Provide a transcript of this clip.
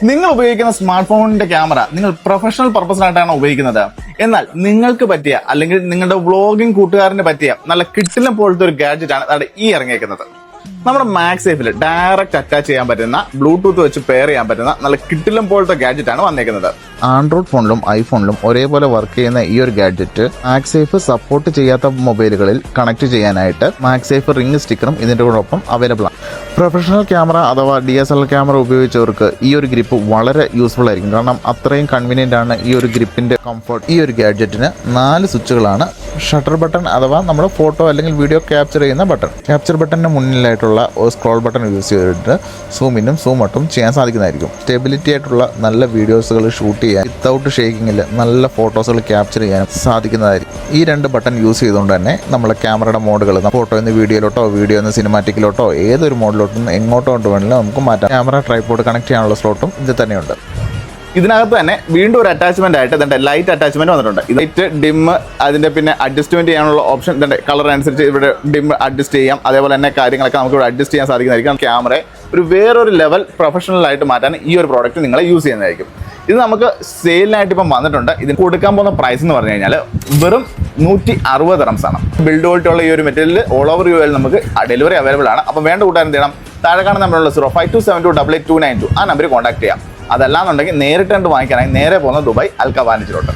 നിങ്ങൾ ഉപയോഗിക്കുന്ന സ്മാർട്ട് ഫോണിന്റെ ക്യാമറ നിങ്ങൾ പ്രൊഫഷണൽ പർപ്പസിനായിട്ടാണ് ഉപയോഗിക്കുന്നത്. എന്നാൽ നിങ്ങൾക്ക് പറ്റിയ അല്ലെങ്കിൽ നിങ്ങളുടെ വ്ളോഗിംഗ് കൂട്ടുകാരന് പറ്റിയ നല്ല കിട്ടിലും പോലത്തെ ഒരു ഗാഡ്ജറ്റ് ആണ് ഈ ഇറങ്ങിയേക്കുന്നത്. നമ്മുടെ മാക്സേഫിൽ ഡയറക്റ്റ് അറ്റാച്ച് ചെയ്യാൻ പറ്റുന്ന ബ്ലൂടൂത്ത് വെച്ച് പെയർ ചെയ്യാൻ പറ്റുന്ന നല്ല കിട്ടിലും പോലത്തെ ഗാഡ്ജറ്റ് ആണ് വന്നേക്കുന്നത്. ആൻഡ്രോയിഡ് ഫോണിലും ഐഫോണിലും ഒരേപോലെ വർക്ക് ചെയ്യുന്ന ഈ ഒരു ഗാഡ്ജറ്റ് മാക്സേഫ് സപ്പോർട്ട് ചെയ്യാത്ത മൊബൈലുകളിൽ കണക്ട് ചെയ്യാനായിട്ട് മാക്സേഫ് റിംഗ് സ്റ്റിക്കറും ഇതിന്റെ കൂടൊപ്പം അവൈലബിൾ ആണ്. പ്രൊഫഷണൽ ക്യാമറ അഥവാ DSLR ക്യാമറ ഉപയോഗിച്ചവർക്ക് ഈ ഒരു ഗ്രിപ്പ് വളരെ യൂസ്ഫുൾ ആയിരിക്കും. കാരണം അത്രയും കൺവീനിയന്റ് ആണ് ഈ ഒരു ഗ്രിപ്പിന്റെ കംഫർട്ട്. ഈ ഒരു ഗാഡ്ജറ്റിന് 4 സ്വിച്ചുകളാണ്. ഷട്ടർ ബട്ടൺ അഥവാ നമ്മൾ ഫോട്ടോ അല്ലെങ്കിൽ വീഡിയോ ക്യാപ്ചർ ചെയ്യുന്ന ബട്ടൺ, ക്യാപ്ചർ ബട്ടണിന് മുന്നിലായിട്ടുള്ള സ്ക്രോൾ ബട്ടൺ യൂസ് ചെയ്തിട്ട് സൂം ഇന്നും സൂം ഔട്ടും ചെയ്യാൻ സാധിക്കുന്നതായിരിക്കും. സ്റ്റെബിലിറ്റി ആയിട്ടുള്ള നല്ല വീഡിയോസുകൾ ഷൂട്ട് ചെയ്യാൻ വിത്തൗട്ട് ഷേക്കിങ്ങിൽ നല്ല ഫോട്ടോസുകൾ ക്യാപ്ചർ ചെയ്യാൻ സാധിക്കുന്നതായിരിക്കും. ഈ 2 ബട്ടൺ യൂസ് ചെയ്തുകൊണ്ട് തന്നെ നമ്മളെ ക്യാമറയുടെ മോഡുകൾ ഫോട്ടോ എന്ന് വീഡിയോയിലോട്ടോ വീഡിയോ എന്ന് സിനിമാറ്റിക്കിലോട്ടോ ഏതൊരു മോഡിലോട്ടും എങ്ങോട്ടോ കൊണ്ട് വേണമെങ്കിലും നമുക്ക് മാറ്റാം. ക്യാമറ ട്രൈപോഡ് കണക്ട് ചെയ്യാനുള്ള സ്ലോട്ടും ഇത് തന്നെയുണ്ട്. ഇതിനകത്ത് തന്നെ വീണ്ടും ഒരു അറ്റാച്ച്മെന്റ് ആയിട്ട് ഇതിന്റെ ലൈറ്റ് അറ്റാച്ച്മെന്റ് വന്നിട്ടുണ്ട്. ലൈറ്റ് ഡിം അതിന്റെ പിന്നെ അഡ്ജസ്റ്റ്മെന്റ് ചെയ്യാനുള്ള ഓപ്ഷൻ ഇതിന്റെ കളർ അനുസരിച്ച് ഇവിടെ ഡിം അഡ്ജസ്റ്റ് ചെയ്യാം. അതേപോലെ തന്നെ കാര്യങ്ങളൊക്കെ നമുക്ക് ഇവിടെ അഡ്ജസ്റ്റ് ചെയ്യാൻ സാധിക്കുന്നതായിരിക്കും. ക്യാമറയെ വേറൊരു ലെവൽ പ്രൊഫഷണൽ ആയിട്ട് മാറ്റാൻ ഈ ഒരു പ്രോഡക്റ്റ് നിങ്ങളെ യൂസ് ചെയ്യുന്നതായിരിക്കും. ഇത് നമുക്ക് സെയിലിനായിട്ട് ഇപ്പം വന്നിട്ടുണ്ട്. ഇതിന് കൊടുക്കാൻ പോകുന്ന പ്രൈസ് എന്ന് പറഞ്ഞു കഴിഞ്ഞാൽ വെറും 160 dirhams ആണ്. ബിൽഡ് ക്വാളിറ്റി ഉള്ള ഈ ഒരു മെറ്റീരിയൽ ഓൾ ഓവർ യുഎൽ നമുക്ക് ഡെലിവറി അവൈലബിൾ ആണ്. അപ്പോൾ വേണ്ട കൂട്ടുകാർ എന്ത് ചെയ്യണം, താഴെ കാണുന്ന നമ്പറുള്ള 0527288292 ആ നമ്പറിൽ കോൺടാക്ട് ചെയ്യാം. അതല്ലാന്നുണ്ടെങ്കിൽ നേരിട്ട് വാങ്ങിക്കാനായി നേരെ പോകുന്ന ദുബായ് അൽ ഖവാനിജിലോട്ട്.